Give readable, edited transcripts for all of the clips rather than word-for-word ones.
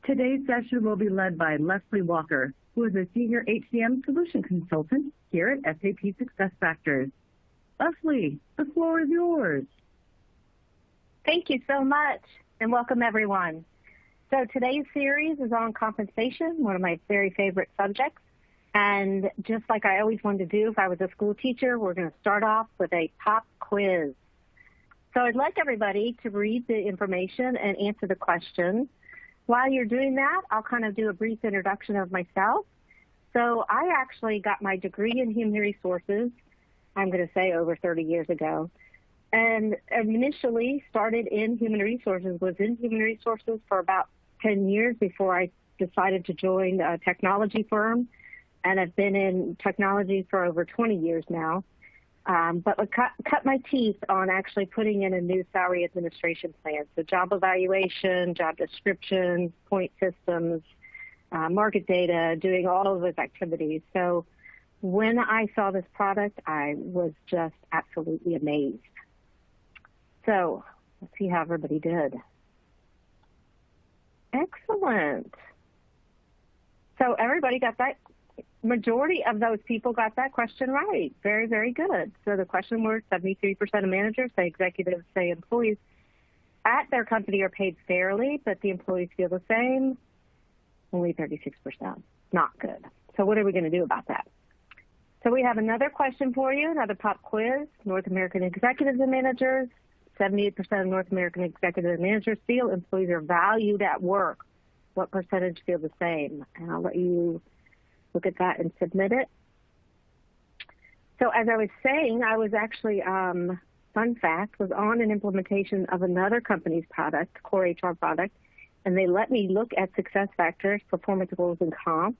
Today's session will be led by Leslie Walker, who is a Senior HCM Solution Consultant here at SAP SuccessFactors. Leslie, the floor is yours. Thank you so much, and welcome everyone. So today's series is on compensation, one of my very favorite subjects. And just like I always wanted to do if I was a school teacher, we're going to start off with a pop quiz. So I'd like everybody to read the information and answer the question. While you're doing that, I'll kind of do a brief introduction of myself. So I actually got my degree in human resources, I'm going to say over 30 years ago. And initially started in human resources, was in human resources for about 10 years before I decided to join a technology firm. And I've been in technology for over 20 years now. But I cut my teeth on actually putting in a new salary administration plan. So job evaluation, job descriptions, point systems, market data, doing all of those activities. So when I saw this product, I was just absolutely amazed. So let's see how everybody did. Excellent. So everybody got that. Majority of those people got that question right. Very, very good. So the question was 73% of managers, say executives, say employees at their company are paid fairly, but the employees feel the same. Only 36%. Not good. So what are we going to do about that? So we have another question for you, another pop quiz. North American executives and managers, 78% of North American executives and managers feel employees are valued at work. What percentage feel the same? And I'll let you look at that and submit it. So as I was saying, I was actually, fun fact, was on an implementation of another company's product, core HR product, and they let me look at SuccessFactors, performance goals and comp,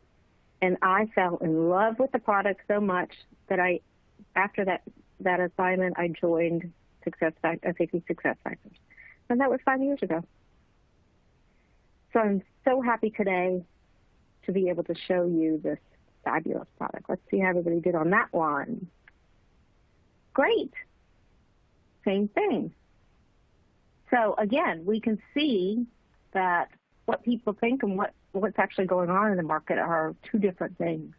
and I fell in love with the product so much that after that assignment, I joined SAP SuccessFactors. And that was 5 years ago. So I'm so happy today to be able to show you this fabulous product. Let's see how everybody did on that one. Great. Same thing. So again, we can see that what people think and what's actually going on in the market are two different things.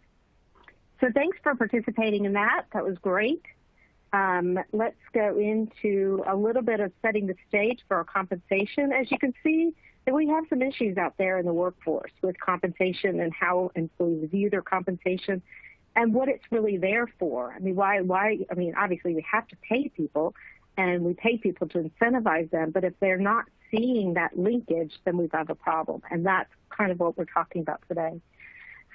So thanks for participating in that. That was great. Let's go into a little bit of setting the stage for our compensation. As you can see, that we have some issues out there in the workforce with compensation and how employees view their compensation and what it's really there for. I mean, why? I mean, obviously we have to pay people and we pay people to incentivize them, but if they're not seeing that linkage, then we've got a problem. And that's kind of what we're talking about today.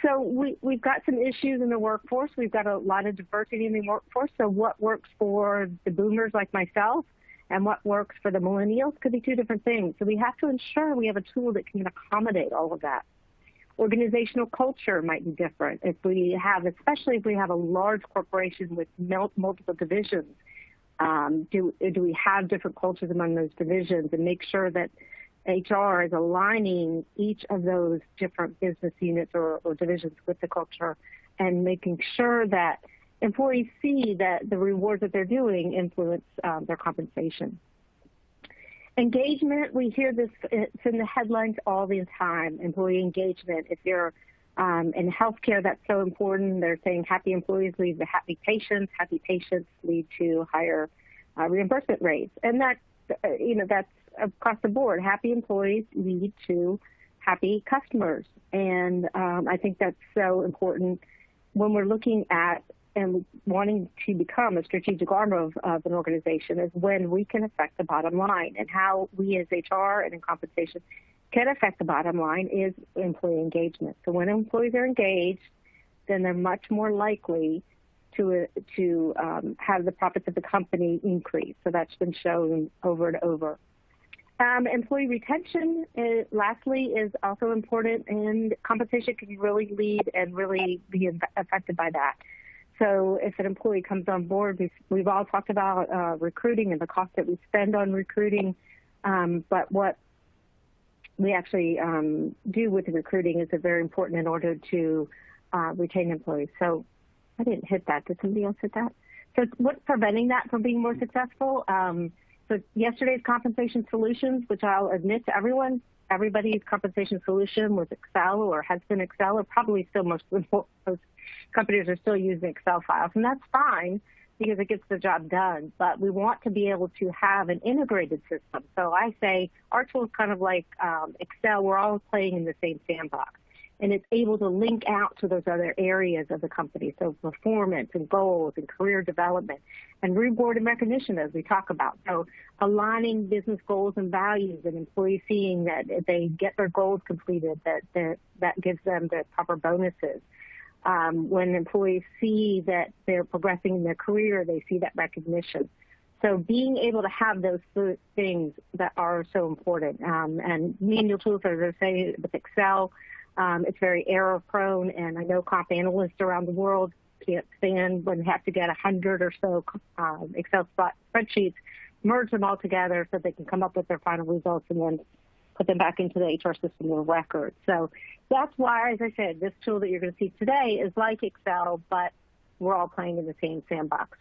So we've got some issues in the workforce. We've got a lot of diversity in the workforce. So what works for the boomers like myself and what works for the millennials could be two different things. So we have to ensure we have a tool that can accommodate all of that. Organizational culture might be different. Especially if we have a large corporation with multiple divisions, do we have different cultures among those divisions and make sure that HR is aligning each of those different business units or divisions with the culture and making sure that employees see that the rewards that they're doing influence their compensation. Engagement, we hear this, it's in the headlines all the time, employee engagement. If you're in healthcare, that's so important. They're saying happy employees lead to happy patients lead to higher reimbursement rates. And that's across the board. Happy employees lead to happy customers. And I think that's so important when we're looking at and wanting to become a strategic arm of an organization is when we can affect the bottom line. And how we as HR and in compensation can affect the bottom line is employee engagement. So when employees are engaged, then they're much more likely to have the profits of the company increase. So that's been shown over and over. Employee retention, lastly, is also important, and compensation can really lead and really be affected by that. So if an employee comes on board, we've all talked about recruiting and the cost that we spend on recruiting, but what we actually do with the recruiting is very important in order to retain employees. So I didn't hit that. Did somebody else hit that? So what's preventing that from being more successful? So yesterday's compensation solutions, which I'll admit to everyone everybody's compensation solution was Excel or has been Excel, or probably still most companies are still using Excel files, and that's fine because it gets the job done. But we want to be able to have an integrated system. So I say our tool is kind of like Excel. We're all playing in the same sandbox, and it's able to link out to those other areas of the company. So performance and goals and career development and reward and recognition, as we talk about. So aligning business goals and values, and employees seeing that if they get their goals completed, that gives them the proper bonuses. When employees see that they're progressing in their career, they see that recognition. So being able to have those things that are so important. And manual tools, as I say, with Excel, it's very error prone, and I know comp analysts around the world can't stand when they have to get 100 or so Excel spreadsheets, merge them all together so they can come up with their final results and then put them back into the HR system of record. So that's why, as I said, this tool that you're going to see today is like Excel, but we're all playing in the same sandbox.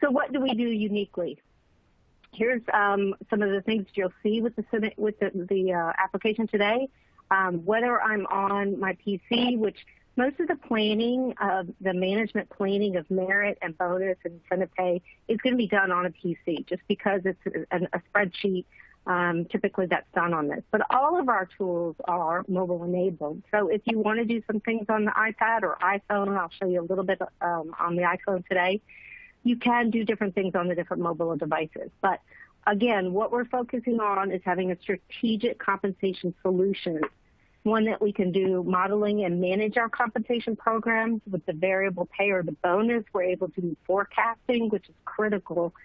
So what do we do uniquely? Here's some of the things you'll see with the application today. Whether I'm on my PC, which most of the planning of the management planning of merit and bonus and incentive pay is going to be done on a PC, just because it's a spreadsheet. Typically that's done on this, but all of our tools are mobile enabled. So if you want to do some things on the iPad or iPhone, I'll show you a little bit on the iPhone today, you can do different things on the different mobile devices. But again, what we're focusing on is having a strategic compensation solution, one that we can do modeling and manage our compensation programs with the variable pay or the bonus. We're able to do forecasting, which is critical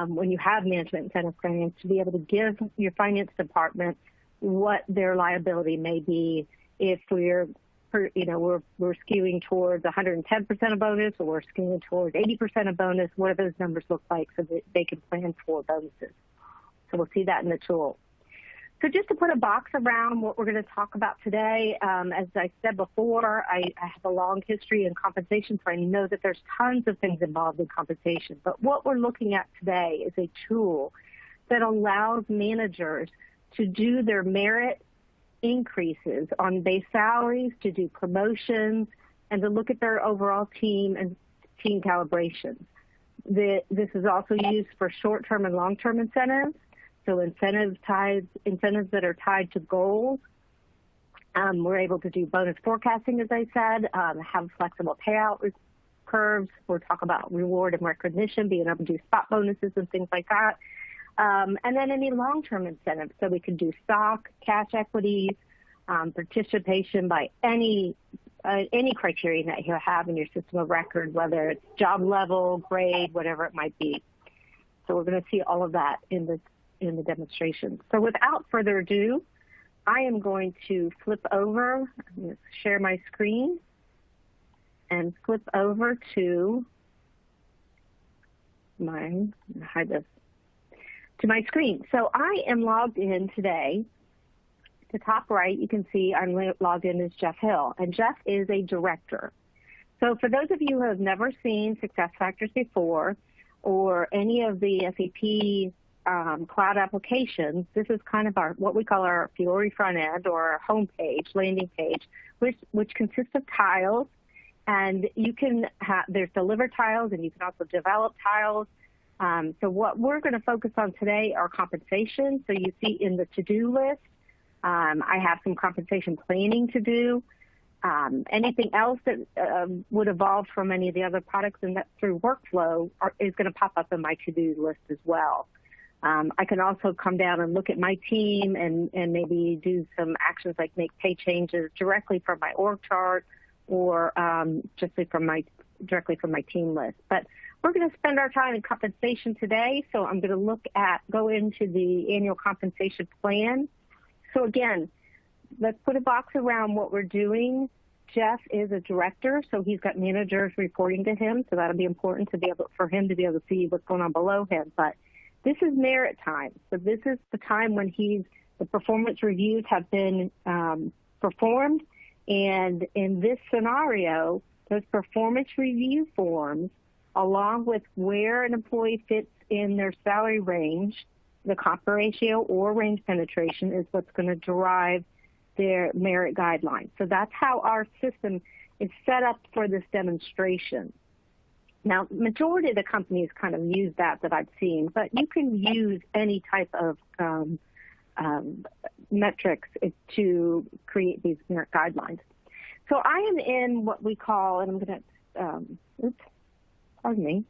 when you have management incentive plans, to be able to give your finance department what their liability may be if we're skewing towards 110% of bonus, or we're skewing towards 80% of bonus. What do those numbers look like so that they can plan for bonuses? So we'll see that in the tool. So just to put a box around what we're going to talk about today, as I said before, I have a long history in compensation, so I know that there's tons of things involved in compensation. But what we're looking at today is a tool that allows managers to do their merit increases on base salaries, to do promotions, and to look at their overall team and team calibrations. This is also used for short-term and long-term incentives. So incentives that are tied to goals. We're able to do bonus forecasting, as I said, have flexible payout curves. We'll talk about reward and recognition, being able to do spot bonuses and things like that. And then any long-term incentives. So we can do stock, cash equities, participation by any criterion that you have in your system of record, whether it's job level, grade, whatever it might be. So we're going to see all of that in the demonstration. So without further ado, I am going to flip over, I'm going to share my screen and flip over to my screen. So I am logged in today. The top right, you can see I'm logged in as Jeff Hill, and Jeff is a director. So for those of you who have never seen SuccessFactors before, or any of the SAP cloud applications, this is kind of what we call our Fiori front end, or our home page, landing page, which consists of tiles. And you can there's deliver tiles, and you can also develop tiles. So what we're going to focus on today are compensation. So you see in the to-do list, I have some compensation planning to do. Anything else that would evolve from any of the other products and that through workflow is going to pop up in my to-do list as well. I can also come down and look at my team and maybe do some actions like make pay changes directly from my org chart, or directly from my team list. But we're going to spend our time in compensation today, so I'm going to go into the annual compensation plan. So again, let's put a box around what we're doing. Jeff is a director, so he's got managers reporting to him, so that'll be important for him to be able to see what's going on below him. But this is merit time. So this is the time when the performance reviews have been performed. And in this scenario, those performance review forms, along with where an employee fits in their salary range, the comp ratio or range penetration is what's going to drive their merit guidelines. So that's how our system is set up for this demonstration. Now, majority of the companies kind of use that I've seen, but you can use any type of metrics to create these merit guidelines. So I am in what we call, and I'm going to, pardon me,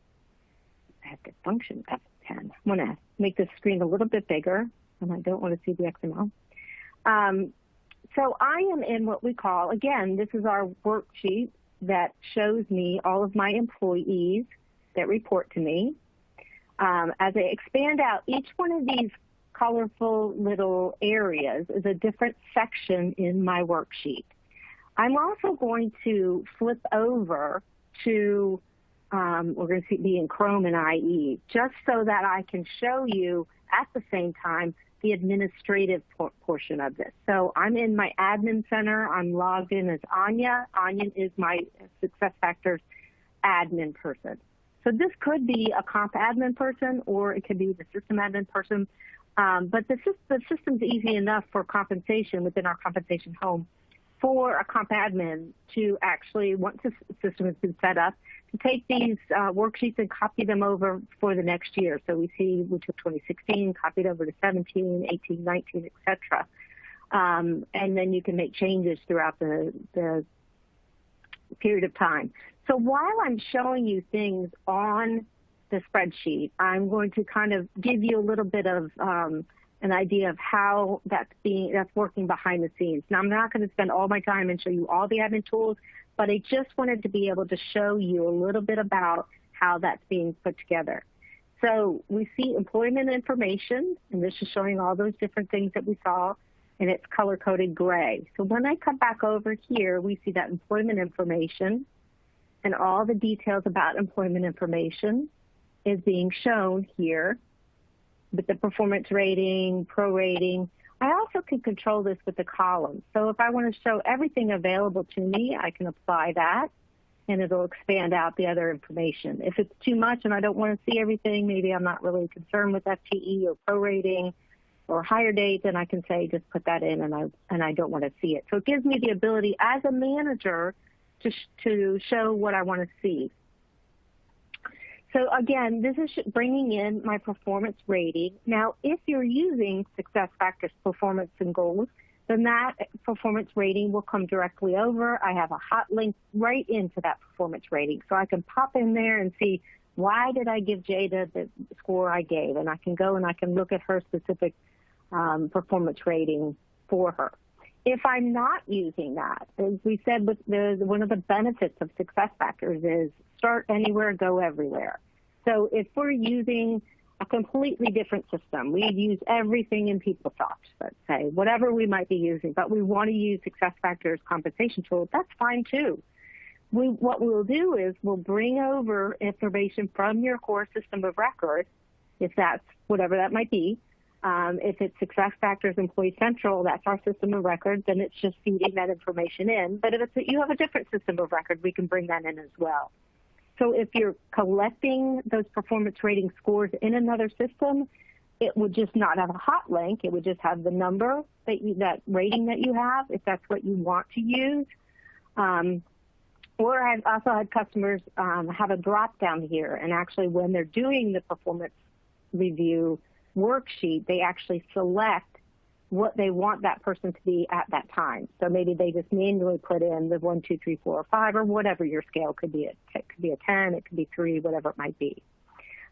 I have to function F10. I'm going to make this screen a little bit bigger, and I don't want to see the XML. So I am in what we call, again, this is our worksheet that shows me all of my employees that report to me. As I expand out, each one of these colorful little areas is a different section in my worksheet. I'm also going to flip over to, we're going to be in Chrome and IE, just so that I can show you at the same time the administrative portion of this. So I'm in my admin center. I'm logged in as Anya. Anya is my SuccessFactors admin person. So this could be a comp admin person, or it could be the system admin person. But the system's easy enough for compensation within our compensation home for a comp admin to actually, once the system has been set up, to take these worksheets and copy them over for the next year. So we took 2016, copied over to 17, 18, 19, et cetera. And then you can make changes throughout the period of time. So while I'm showing you things on the spreadsheet, I'm going to kind of give you a little bit of an idea of how that's working behind the scenes. Now, I'm not going to spend all my time and show you all the admin tools, but I just wanted to be able to show you a little bit about how that's being put together. So we see employment information, and this is showing all those different things that we saw, and it's color-coded gray. So when I come back over here, we see that employment information and all the details about employment information is being shown here with the performance rating, prorating. I also can control this with the columns. So if I want to show everything available to me, I can apply that, and it'll expand out the other information. If it's too much and I don't want to see everything, maybe I'm not really concerned with FTE or prorating or hire date, then I can say just put that in, and I don't want to see it. So it gives me the ability as a manager to show what I want to see. So again, this is bringing in my performance rating. Now, if you're using SuccessFactors Performance and Goals, then that performance rating will come directly over. I have a hot link right into that performance rating. So I can pop in there and see, why did I give Jada the score I gave? And I can go and I can look at her specific performance rating for her. If I'm not using that, as we said, one of the benefits of SuccessFactors is start anywhere, go everywhere. So if we're using a completely different system, we use everything in PeopleSoft, let's say, whatever we might be using, but we want to use SuccessFactors compensation tool, that's fine too. What we'll do is we'll bring over information from your core system of record, if that's whatever that might be. If it's SuccessFactors Employee Central, that's our system of record, then it's just feeding that information in. But if you have a different system of record, we can bring that in as well. So if you're collecting those performance rating scores in another system, it would just not have a hot link. It would just have the number, that rating that you have, if that's what you want to use. Or I've also had customers have a drop down here, and actually when they're doing the performance review worksheet, they actually select what they want that person to be at that time. So maybe they just manually put in the 1, 2, 3, 4, or 5, or whatever your scale could be. It could be a 10, it could be 3, whatever it might be.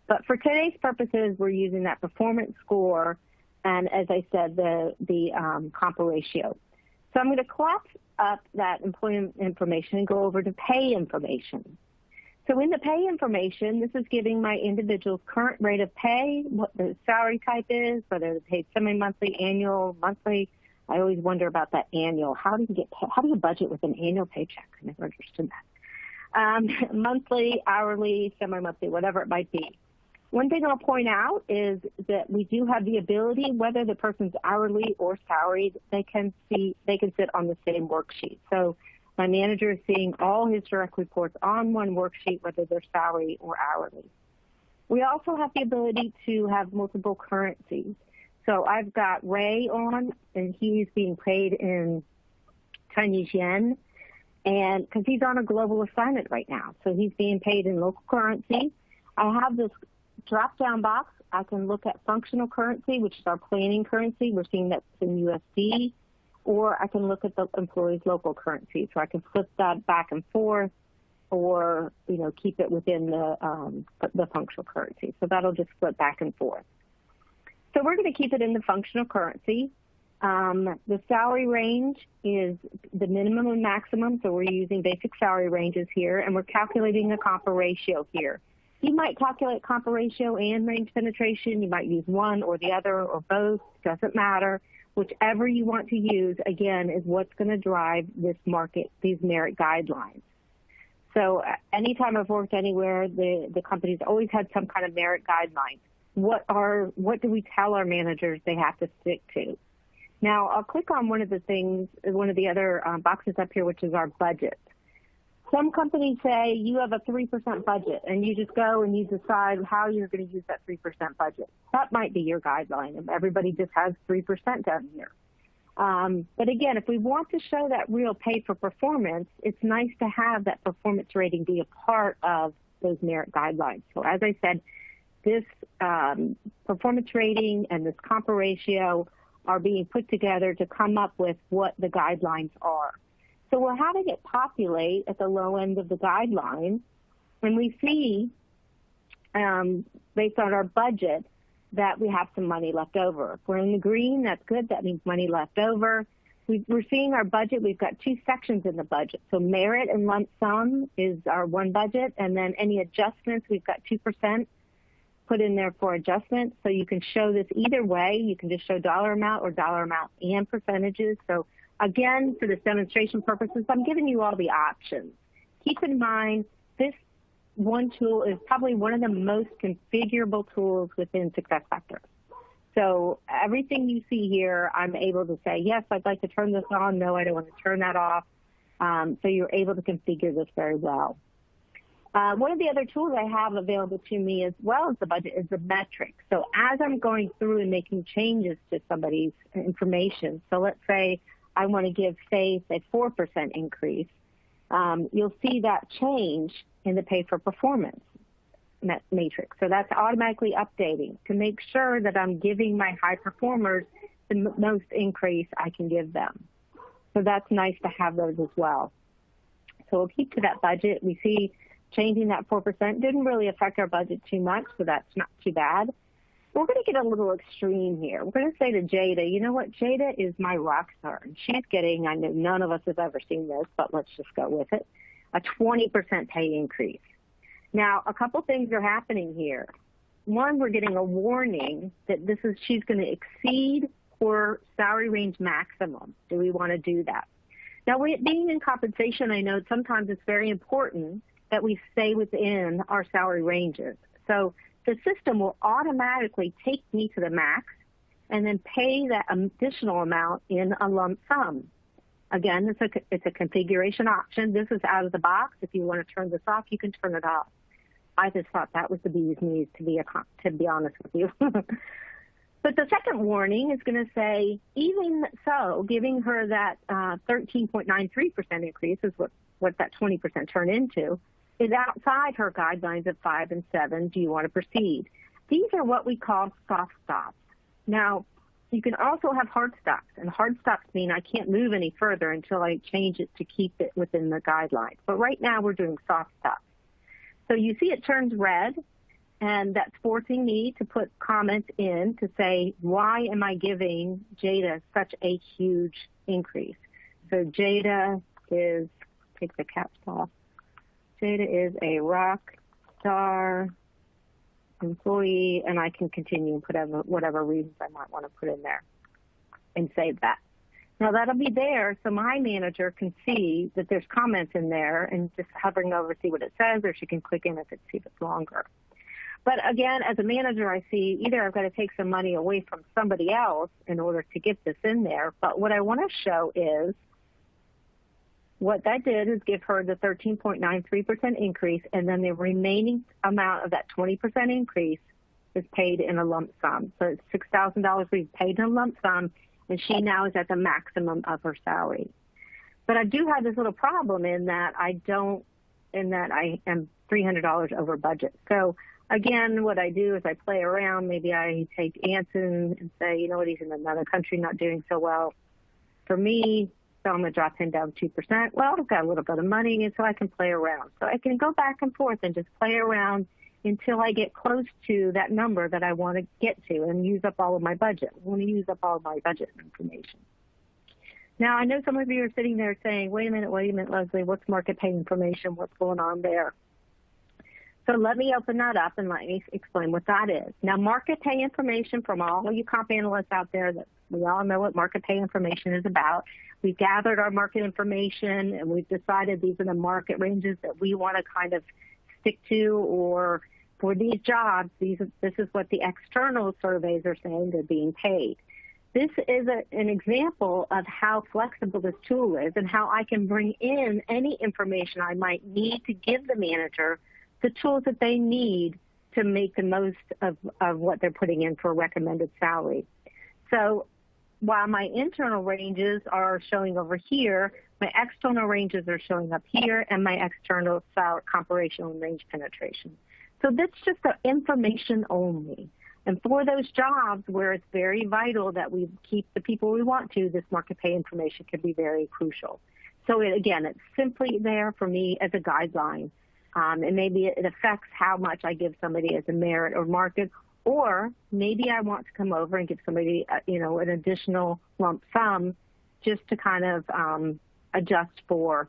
But for today's purposes, we're using that performance score, and as I said, the comp ratio. So I'm going to collapse up that employment information and go over to pay information. So in the pay information, this is giving my individual's current rate of pay, what the salary type is, whether they're paid semi-monthly, annual, monthly. I always wonder about that annual. How do you budget with an annual paycheck? I never understood that. Monthly, hourly, semi-monthly, whatever it might be. One thing I'll point out is that we do have the ability, whether the person's hourly or salaried, they can sit on the same worksheet. So my manager is seeing all his direct reports on one worksheet, whether they're salary or hourly. We also have the ability to have multiple currencies. So I've got Ray on, and he's being paid in Chinese yen, and because he's on a global assignment right now, so he's being paid in local currency. I have this drop-down box. I can look at functional currency, which is our planning currency. We're seeing that's in USD, or I can look at the employee's local currency. So I can flip that back and forth, or keep it within the functional currency. So that'll just flip back and forth. So we're going to keep it in the functional currency. The salary range is the minimum and maximum, so we're using basic salary ranges here, and we're calculating a compa ratio here. You might calculate compa ratio and range penetration. You might use one or the other or both. Doesn't matter. Whichever you want to use, again, is what's going to drive this market, these merit guidelines. So anytime I've worked anywhere, the company's always had some kind of merit guidelines. What do we tell our managers they have to stick to? Now, I'll click on one of the other boxes up here, which is our budget. Some companies say you have a 3% budget, and you just go and you decide how you're going to use that 3% budget. That might be your guideline, if everybody just has 3% down here. But again, if we want to show that real pay for performance, it's nice to have that performance rating be a part of those merit guidelines. So as I said, this performance rating and this compa ratio are being put together to come up with what the guidelines are. So we're having it populate at the low end of the guideline, and we see, based on our budget, that we have some money left over. If we're in the green, that's good. That means money left over. We're seeing our budget. We've got two sections in the budget. So merit and lump sum is our one budget, and then any adjustments, we've got 2% put in there for adjustments. So you can show this either way. You can just show dollar amount or dollar amount and percentages. So again, for this demonstration purposes, I'm giving you all the options. Keep in mind, this one tool is probably one of the most configurable tools within SuccessFactors. So everything you see here, I'm able to say, yes, I'd like to turn this on. No, I don't want to turn that off. So you're able to configure this very well. One of the other tools I have available to me as well as the budget is the metrics. So as I'm going through and making changes to somebody's information, so let's say I want to give Faith a 4% increase, you'll see that change in the pay for performance matrix. So that's automatically updating to make sure that I'm giving my high performers the most increase I can give them. So that's nice to have those as well. So we'll keep to that budget. We see changing that 4% didn't really affect our budget too much, so that's not too bad. We're going to get a little extreme here. We're going to say to Jada, you know what? Jada is my rock star. And she's getting, I know none of us have ever seen this, but let's just go with it, a 20% pay increase. Now, a couple things are happening here. One, we're getting a warning that she's going to exceed her salary range maximum. Do we want to do that? Now, being in compensation, I know sometimes it's very important that we stay within our salary ranges. So the system will automatically take me to the max and then pay that additional amount in a lump sum. Again, it's a configuration option. This is out of the box. If you want to turn this off, you can turn it off. I just thought that was the bee's knees, to be honest with you. But the second warning is going to say, even so, giving her that 13.93% increase is what that 20% turn into, is outside her guidelines of 5 and 7. Do you want to proceed? These are what we call soft stops. Now, you can also have hard stops, and hard stops mean I can't move any further until I change it to keep it within the guidelines. But right now we're doing soft stops. So you see it turns red, and that's forcing me to put comments in to say, why am I giving Jada such a huge increase? So Jada is, take the caps off. Jada is a rock star employee, and I can continue and put whatever reasons I might want to put in there and save that. Now that'll be there so my manager can see that there's comments in there and just hovering over see what it says, or she can click in if it's longer. But again, as a manager, I see either I've got to take some money away from somebody else in order to get this in there, but what I want to show is what that did is give her the 13.93% increase, and then the remaining amount of that 20% increase is paid in a lump sum. So it's $6,000 we've paid in a lump sum, and she now is at the maximum of her salary. But I do have this little problem in that I am $300 over budget. So again, what I do is I play around. Maybe I take Anson and say, you know what, he's in another country not doing so well. For me, so I'm going to drop him down 2%. Well, I've got a little bit of money, and so I can play around. So I can go back and forth and just play around until I get close to that number that I want to get to and use up all of my budget. I want to use up all of my budget information. Now, I know some of you are sitting there saying, wait a minute, Leslie, what's market pay information? What's going on there? So let me open that up and let me explain what that is. Now, market pay information, from all of you comp analysts out there, that we all know what market pay information is about. We've gathered our market information, and we've decided these are the market ranges that we want to kind of stick to, or for these jobs, this is what the external surveys are saying they're being paid. This is an example of how flexible this tool is and how I can bring in any information I might need to give the manager the tools that they need to make the most of what they're putting in for recommended salary. So while my internal ranges are showing over here, my external ranges are showing up here, and my external salary comparison and range penetration. So that's just the information only. And for those jobs where it's very vital that we keep the people we want to, this market pay information can be very crucial. So again, it's simply there for me as a guideline. And maybe it affects how much I give somebody as a merit or market, or maybe I want to come over and give somebody, an additional lump sum just to kind of adjust for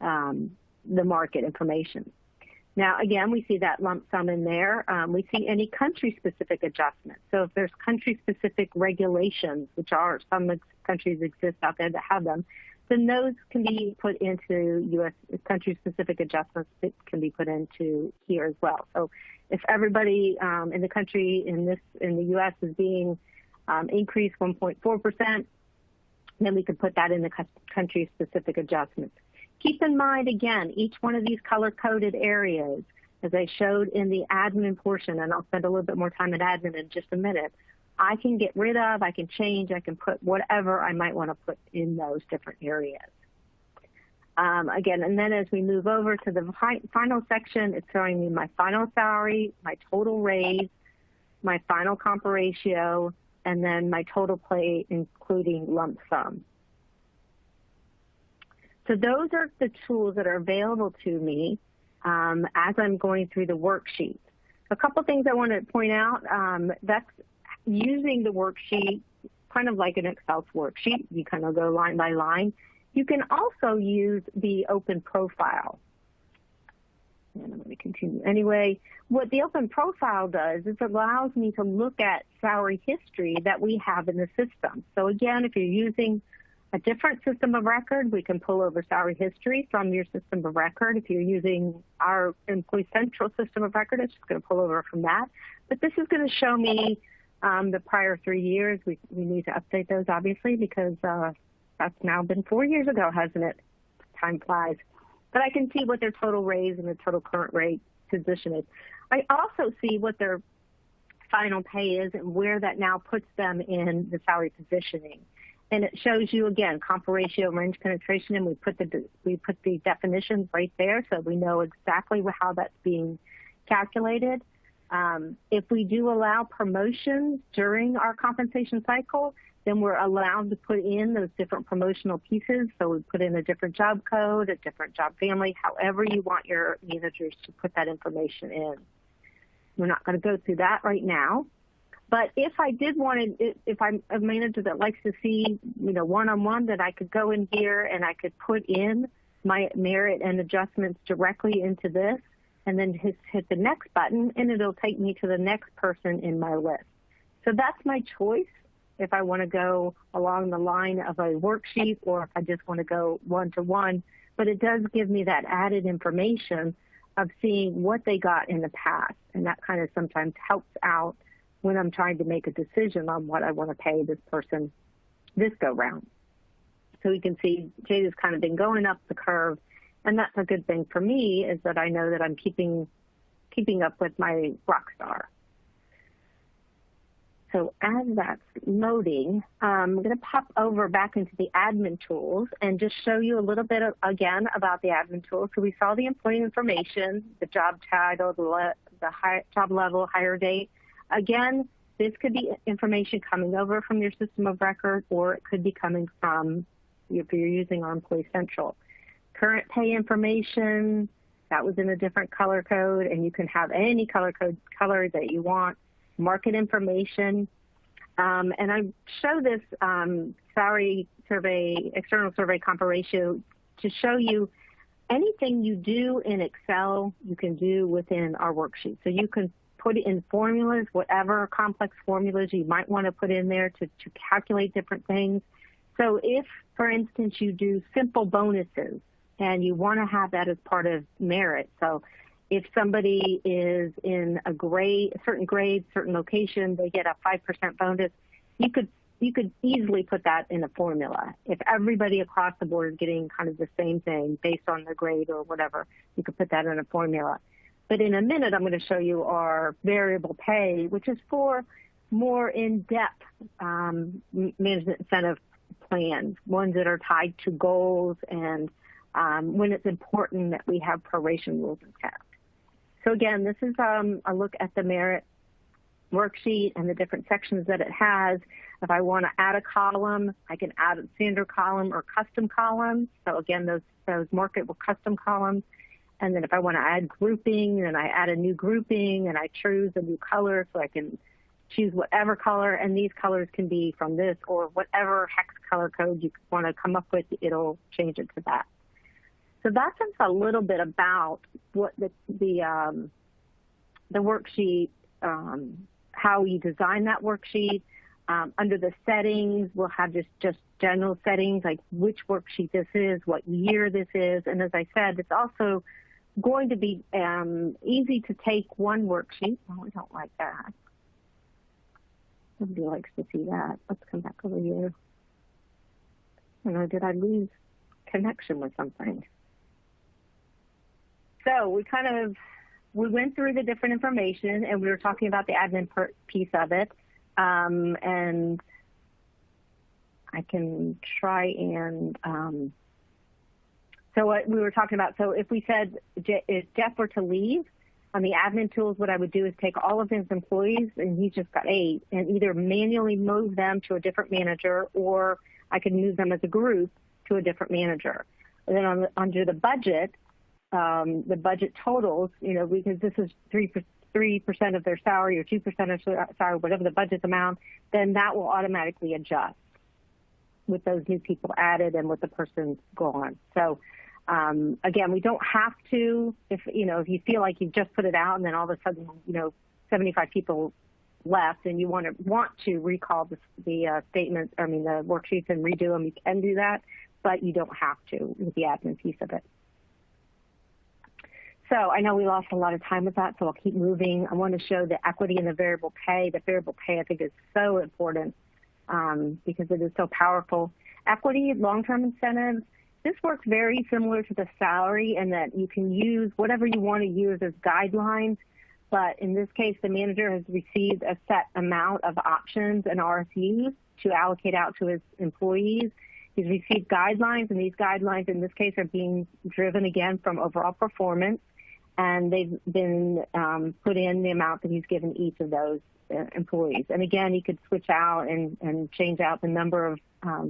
the market information. Now, again, we see that lump sum in there. We see any country-specific adjustments. So if there's country-specific regulations, which are some countries exist out there that have them, then those can be put into U.S. country-specific adjustments that can be put into here as well. So if everybody in the country in the U.S. is being increased 1.4%, then we could put that in the country-specific adjustments. Keep in mind, again, each one of these color-coded areas, as I showed in the admin portion, and I'll spend a little bit more time at admin in just a minute, I can get rid of, I can change, I can put whatever I might want to put in those different areas. Again, and then as we move over to the final section, it's showing me my final salary, my total raise, my final comp ratio, and then my total pay, including lump sum. So those are the tools that are available to me as I'm going through the worksheet. A couple things I want to point out, that's using the worksheet, kind of like an Excel worksheet. You kind of go line by line. You can also use the open profile. And I'm going to continue anyway. What the open profile does is it allows me to look at salary history that we have in the system. So again, if you're using a different system of record, we can pull over salary history from your system of record. If you're using our Employee Central system of record, it's just going to pull over from that. But this is going to show me the prior 3 years. We need to update those, obviously, because that's now been 4 years ago, hasn't it? Time flies. But I can see what their total raise and the total current rate position is. I also see what their final pay is and where that now puts them in the salary positioning. And it shows you, again, comp ratio, range penetration, and we put the definitions right there so we know exactly how that's being calculated. If we do allow promotions during our compensation cycle, then we're allowed to put in those different promotional pieces. So we put in a different job code, a different job family, however you want your managers to put that information in. We're not going to go through that right now. But if I did want to, if I'm a manager that likes to see, one-on-one, that I could go in here and I could put in my merit and adjustments directly into this, and then hit the next button, and it'll take me to the next person in my list. So that's my choice if I want to go along the line of a worksheet or if I just want to go one-to-one. But it does give me that added information of seeing what they got in the past, and that kind of sometimes helps out when I'm trying to make a decision on what I want to pay this person this go round. So we can see Jada's kind of been going up the curve, and that's a good thing for me, is that I know that I'm keeping up with my rock star. So as that's loading, I'm going to pop over back into the admin tools and just show you a little bit again about the admin tools. So we saw the employee information, the job title, the job level, hire date. Again, this could be information coming over from your system of record, or it could be coming from, if you're using our Employee Central. Current pay information, that was in a different color code, and you can have any color that you want. Market information, and I show this salary survey, external survey comp ratio to show you anything you do in Excel, you can do within our worksheet. So you can put in formulas, whatever complex formulas you might want to put in there to calculate different things. So if, for instance, you do simple bonuses and you want to have that as part of merit, so if somebody is in a certain grade, certain location, they get a 5% bonus, you could easily put that in a formula. If everybody across the board is getting kind of the same thing based on their grade or whatever, you could put that in a formula. But in a minute, I'm going to show you our variable pay, which is for more in-depth management incentive plans, ones that are tied to goals and when it's important that we have proration rules intact. So again, this is a look at the merit worksheet and the different sections that it has. If I want to add a column, I can add a standard column or custom columns. So again, those market were custom columns. And then if I want to add grouping, then I add a new grouping and I choose a new color, so I can choose whatever color. And these colors can be from this or whatever hex color code you want to come up with, it'll change it to that. So that's just a little bit about what the worksheet, how you design that worksheet. Under the settings, we'll have just general settings, like which worksheet this is, what year this is. And as I said, it's also going to be easy to take one worksheet. Oh, we don't like that. Nobody likes to see that. Let's come back over here. I don't know, did I lose connection with something? So we went through the different information, and we were talking about the admin piece of it. And I can try and, so what we were talking about, so if we said if Jeff were to leave, on the admin tools, what I would do is take all of his employees, and he's just got 8, and either manually move them to a different manager, or I could move them as a group to a different manager. And then under the budget totals, because this is 3% of their salary or 2% of salary, whatever the budget amount, then that will automatically adjust with those new people added and with the person gone. So again, we don't have to, if you feel like you've just put it out and then all of a sudden, 75 people left and you want to recall the statements, the worksheets and redo them, you can do that, but you don't have to with the admin piece of it. So I know we lost a lot of time with that, so I'll keep moving. I want to show the equity and the variable pay. The variable pay, I think, is so important because it is so powerful. Equity, long-term incentives, this works very similar to the salary in that you can use whatever you want to use as guidelines, but in this case, the manager has received a set amount of options and RSUs to allocate out to his employees. He's received guidelines, and these guidelines in this case are being driven again from overall performance. And they've been put in the amount that he's given each of those employees. And again, you could switch out and change out the number of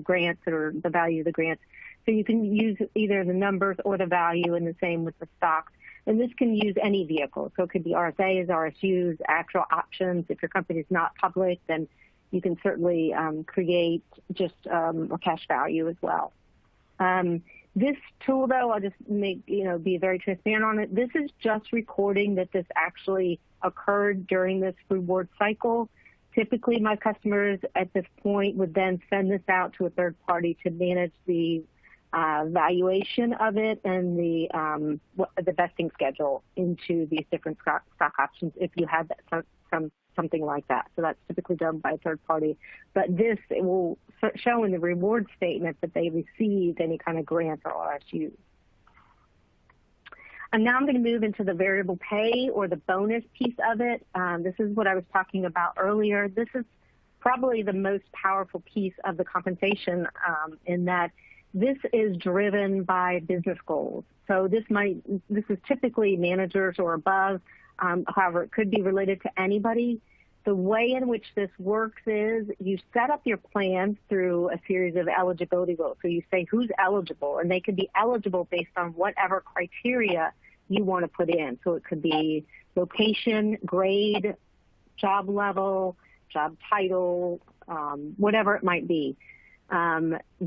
grants or the value of the grants. So you can use either the numbers or the value, and the same with the stocks. And this can use any vehicle. So it could be RSAs, RSUs, actual options. If your company is not public, then you can certainly create just a cash value as well. This tool, though, I'll just be very transparent on it. This is just recording that this actually occurred during this reward cycle. Typically, my customers at this point would then send this out to a third party to manage the valuation of it, and the vesting schedule into these different stock options if you had that, something like that. So that's typically done by a third party. But this, it will show in the reward statement that they received any kind of grant or RSU. And now I'm going to move into the variable pay or the bonus piece of it. This is what I was talking about earlier. This is probably the most powerful piece of the compensation in that this is driven by business goals. So this is typically managers or above. However, it could be related to anybody. The way in which this works is you set up your plans through a series of eligibility goals. So you say who's eligible, and they could be eligible based on whatever criteria you want to put in. So it could be location, grade, job level, job title, whatever it might be,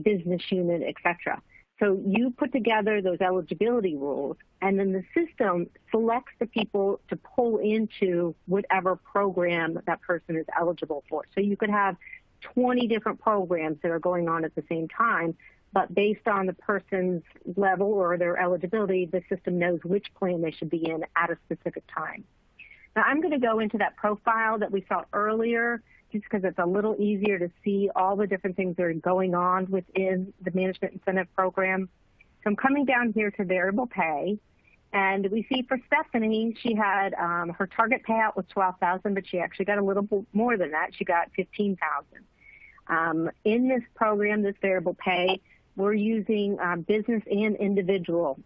business unit, etc. So you put together those eligibility rules, and then the system selects the people to pull into whatever program that person is eligible for. So you could have 20 different programs that are going on at the same time, but based on the person's level or their eligibility, the system knows which plan they should be in at a specific time. Now I'm going to go into that profile that we saw earlier, just because it's a little easier to see all the different things that are going on within the management incentive program. So I'm coming down here to variable pay, and we see for Stephanie, she had her target payout was $12,000, but she actually got a little bit more than that. She got $15,000. In this program, this variable pay, we're using business and individual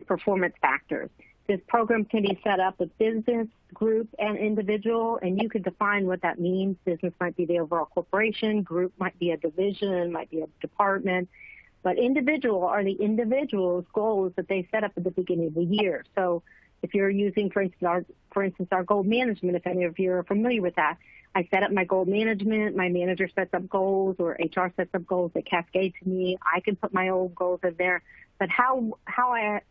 performance factors. This program can be set up with business, group, and individual, and you could define what that means. Business might be the overall corporation, group might be a division, might be a department, but individual are the individual's goals that they set up at the beginning of the year. So if you're using, for instance, our goal management, if any of you are familiar with that, I set up my goal management, my manager sets up goals, or HR sets up goals that cascade to me. I can put my own goals in there. But how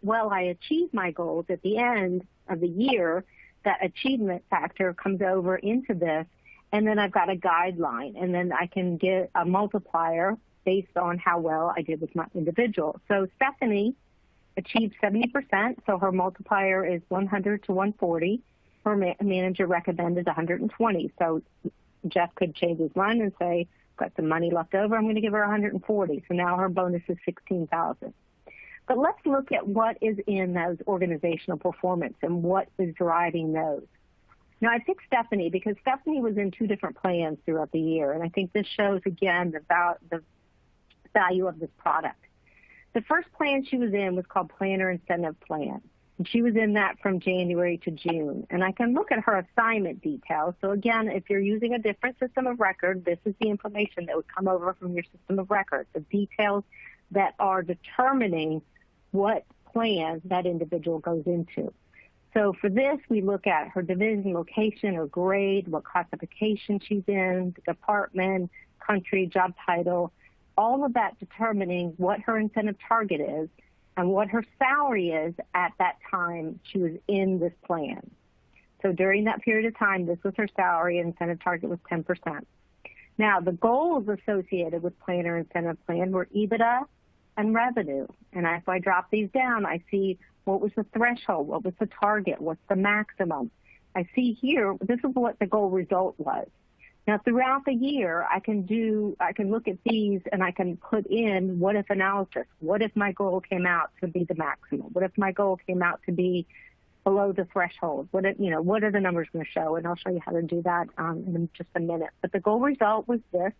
well I achieve my goals at the end of the year, that achievement factor comes over into this, and then I've got a guideline, and then I can get a multiplier based on how well I did with my individual. So Stephanie achieved 70%, so her multiplier is 100 to 140. Her manager recommended 120. So Jeff could change his mind and say, got some money left over, I'm going to give her 140. So now her bonus is $16,000. But let's look at what is in those organizational performance and what is driving those. Now, I picked Stephanie because Stephanie was in 2 different plans throughout the year, and I think this shows, again, the value of this product. The first plan she was in was called Planner Incentive Plan, and she was in that from January to June. And I can look at her assignment details. So, again, if you're using a different system of record, this is the information that would come over from your system of record, the details that are determining what plan that individual goes into. So for this, we look at her division, location, or grade, what classification she's in, the department, country, job title, all of that determining what her incentive target is and what her salary is at that time she was in this plan. So during that period of time, this was her salary, and incentive target was 10%. Now, the goals associated with Planner Incentive Plan were EBITDA and revenue. And if I drop these down, I see what was the threshold, what was the target, what's the maximum. I see here, this is what the goal result was. Now, throughout the year, I can look at these and I can put in what if analysis. What if my goal came out to be the maximum? What if my goal came out to be below the threshold? What are the numbers going to show? And I'll show you how to do that in just a minute. But the goal result was this.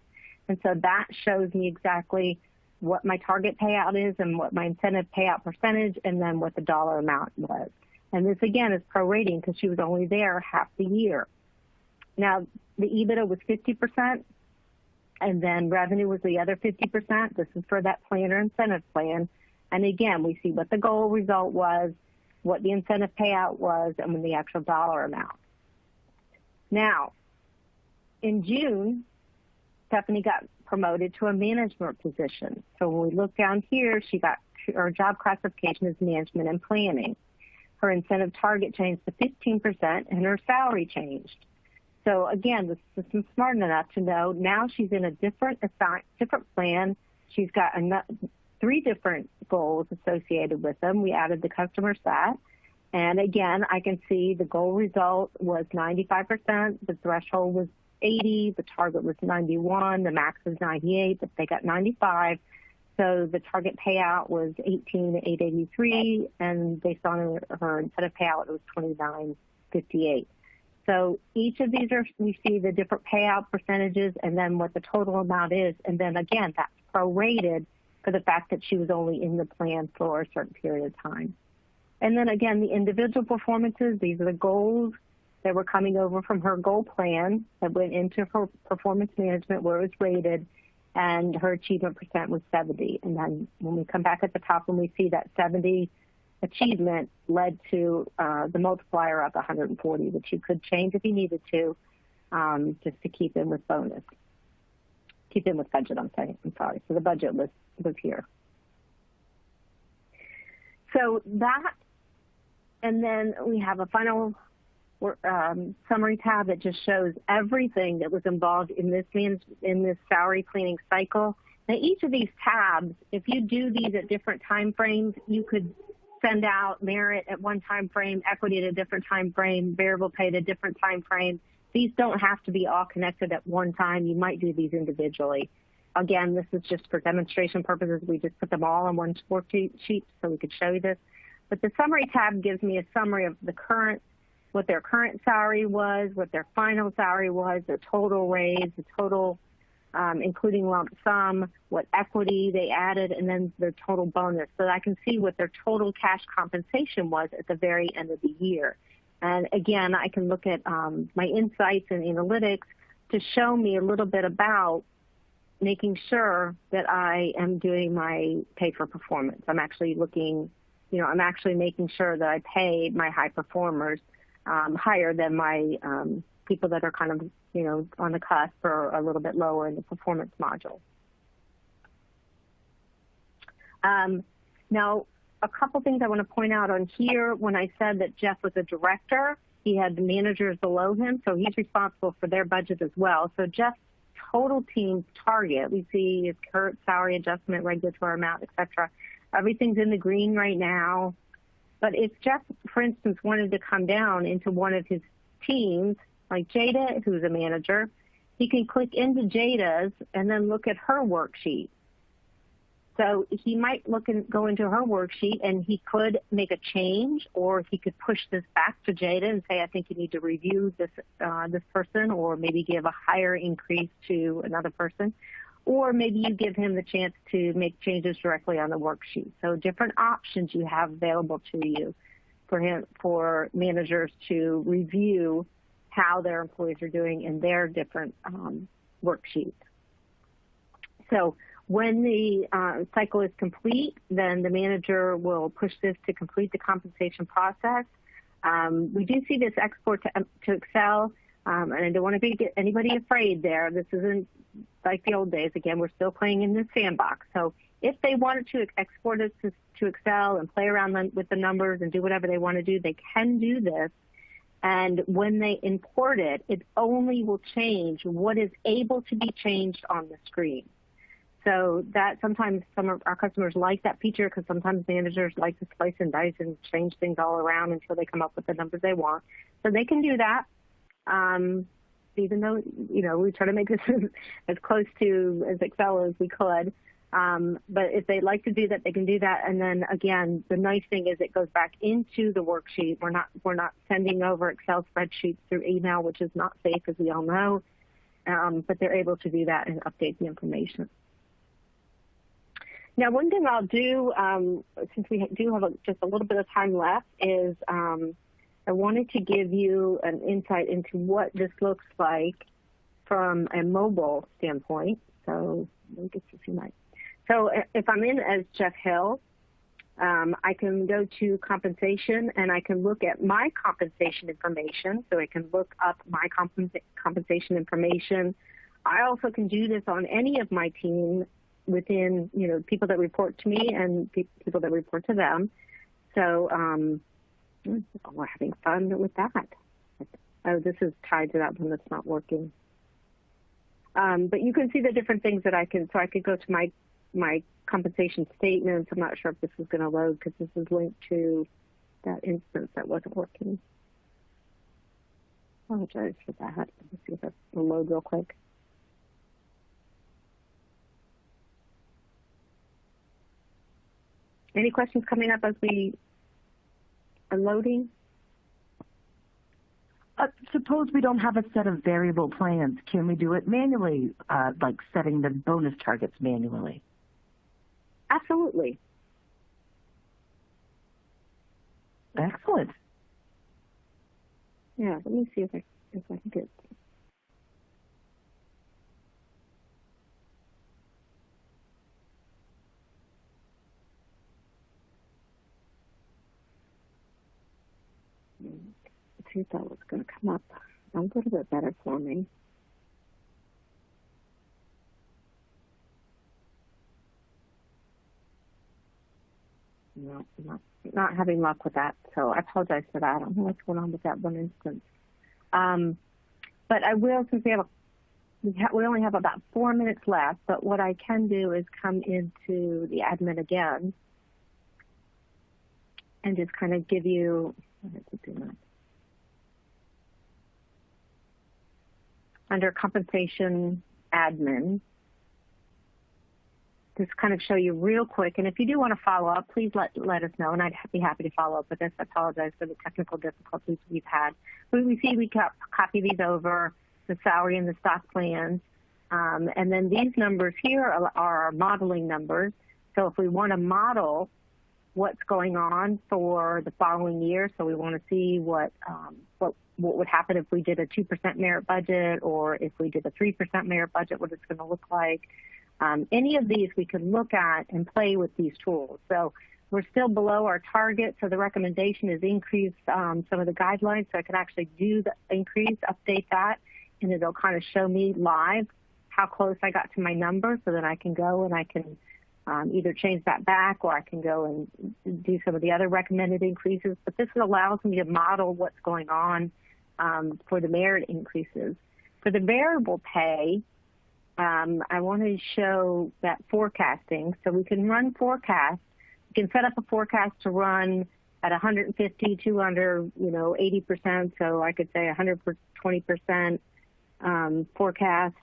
And so that shows me exactly what my target payout is and what my incentive payout percentage, and then what the dollar amount was. And this, again, is prorating because she was only there half the year. Now, the EBITDA was 50%, and then revenue was the other 50%. This is for that Planner Incentive Plan. And again, we see what the goal result was, what the incentive payout was, and then the actual dollar amount. Now, in June, Stephanie got promoted to a management position. So when we look down here, her job classification is management and planning. Her incentive target changed to 15%, and her salary changed. So again, the system's smart enough to know now she's in a different plan. She's got 3 different goals associated with them. We added the customer sat. And again, I can see the goal result was 95%, the threshold was 80, the target was 91, the max was 98, but they got 95. So the target payout was 18,883, and based on her incentive payout, it was 29,58. So each of these we see the different payout percentages and then what the total amount is. And then again, that's prorated for the fact that she was only in the plan for a certain period of time. And then again, the individual performances, these are the goals that were coming over from her goal plan that went into her performance management where it was rated, and her achievement percent was 70. And then when we come back at the top and we see that 70 achievement led to the multiplier of 140, which you could change if you needed to, just to keep in with bonus. Keep in with budget, I'm sorry. So the budget was here. So that, and then we have a final summary tab that just shows everything that was involved in this salary planning cycle. Now, each of these tabs, if you do these at different time frames, you could send out merit at one time frame, equity at a different time frame, variable pay at a different time frame. These don't have to be all connected at one time. You might do these individually. Again, this is just for demonstration purposes. We just put them all on one worksheet so we could show you this. But the summary tab gives me a summary of what their current salary was, what their final salary was, their total raise, the total, including lump sum, what equity they added, and then their total bonus. So I can see what their total cash compensation was at the very end of the year. And again, I can look at my insights and analytics to show me a little bit about making sure that I am doing my pay for performance. I'm actually looking, I'm actually making sure that I pay my high performers higher than my people that are kind of, on the cusp or a little bit lower in the performance module. Now, a couple things I want to point out on here. When I said that Jeff was a director, he had the managers below him, so he's responsible for their budget as well. So Jeff's total team target, we see his current salary adjustment, regulatory amount, et cetera. Everything's in the green right now. But if Jeff, for instance, wanted to come down into one of his teams, like Jada, who's a manager, he can click into Jada's and then look at her worksheet. So he might go into her worksheet and he could make a change, or he could push this back to Jada and say, I think you need to review this person, or maybe give a higher increase to another person. Or maybe you give him the chance to make changes directly on the worksheet. So different options you have available to you for managers to review how their employees are doing in their different worksheets. So when the cycle is complete, then the manager will push this to complete the compensation process. We do see this export to Excel, and I don't want to get anybody afraid there. This isn't like the old days. Again, we're still playing in the sandbox. So if they wanted to export it to Excel and play around with the numbers and do whatever they want to do, they can do this. And when they import it, it only will change what is able to be changed on the screen. So that sometimes some of our customers like that feature, because sometimes managers like to slice and dice and change things all around until they come up with the numbers they want. So they can do that, even though, we try to make this as close to as Excel as we could. But if they'd like to do that, they can do that. And then again, the nice thing is it goes back into the worksheet. We're not sending over Excel spreadsheets through email, which is not safe, as we all know. But they're able to do that and update the information. Now, one thing I'll do, since we do have just a little bit of time left, is I wanted to give you an insight into what this looks like from a mobile standpoint. So let me get to see my. So if I'm in as Jeff Hill, I can go to compensation and I can look at my compensation information. So I can look up my compensation information. I also can do this on any of my team within, people that report to me and people that report to them. So we're having fun with that. Oh, this is tied to that one that's not working. But you can see the different things that I can. So I could go to my compensation statements. I'm not sure if this is going to load because this is linked to that instance that wasn't working. I apologize for that. Let me see if that will load real quick. Any questions coming up as we are loading? Suppose we don't have a set of variable plans. Can we do it manually, like setting the bonus targets manually? Absolutely. Excellent. Yeah, let me see if I can get. Let's see if that was going to come up a little bit better for me. No, not having luck with that, so I apologize for that. I don't know what's going on with that one instance. But I will, since we only have about 4 minutes left, but what I can do is come into the admin again and just kind of give you, under compensation admin, just kind of show you real quick. And if you do want to follow up, please let us know, and I'd be happy to follow up with this. I apologize for the technical difficulties we've had. But we copy these over, the salary and the stock plans. And then these numbers here are our modeling numbers. So if we want to model what's going on for the following year, so we want to see what would happen if we did a 2% merit budget, or if we did a 3% merit budget, what it's going to look like. Any of these we can look at and play with these tools. So we're still below our target, so the recommendation is increase some of the guidelines, so I can actually do the increase, update that, and it'll kind of show me live how close I got to my number, so that I can go and I can either change that back, or I can go and do some of the other recommended increases. But this allows me to model what's going on for the merit increases. For the variable pay, I want to show that forecasting. So we can run forecasts. We can set up a forecast to run at 150, 200, 80%. So I could say 120% forecast.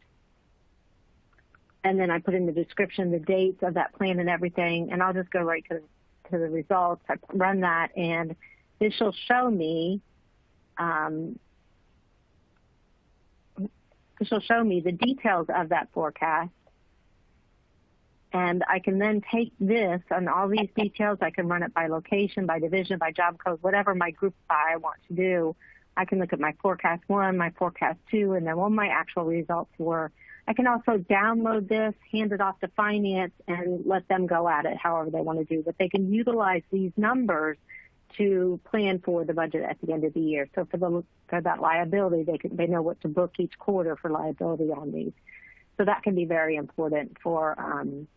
And then I put in the description, the dates of that plan and everything. And I'll just go right to the results. I run that, and this will show me the details of that forecast. And I can then take this and all these details, I can run it by location, by division, by job code, whatever my group by I want to do. I can look at my forecast 1, my forecast 2, and then what my actual results were. I can also download this, hand it off to finance, and let them go at it however they want to do. But they can utilize these numbers to plan for the budget at the end of the year. So for that liability, they know what to book each quarter for liability on these. So that can be very important for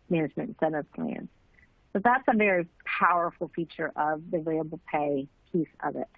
management incentive plans. So that's a very powerful feature of the variable pay piece of it.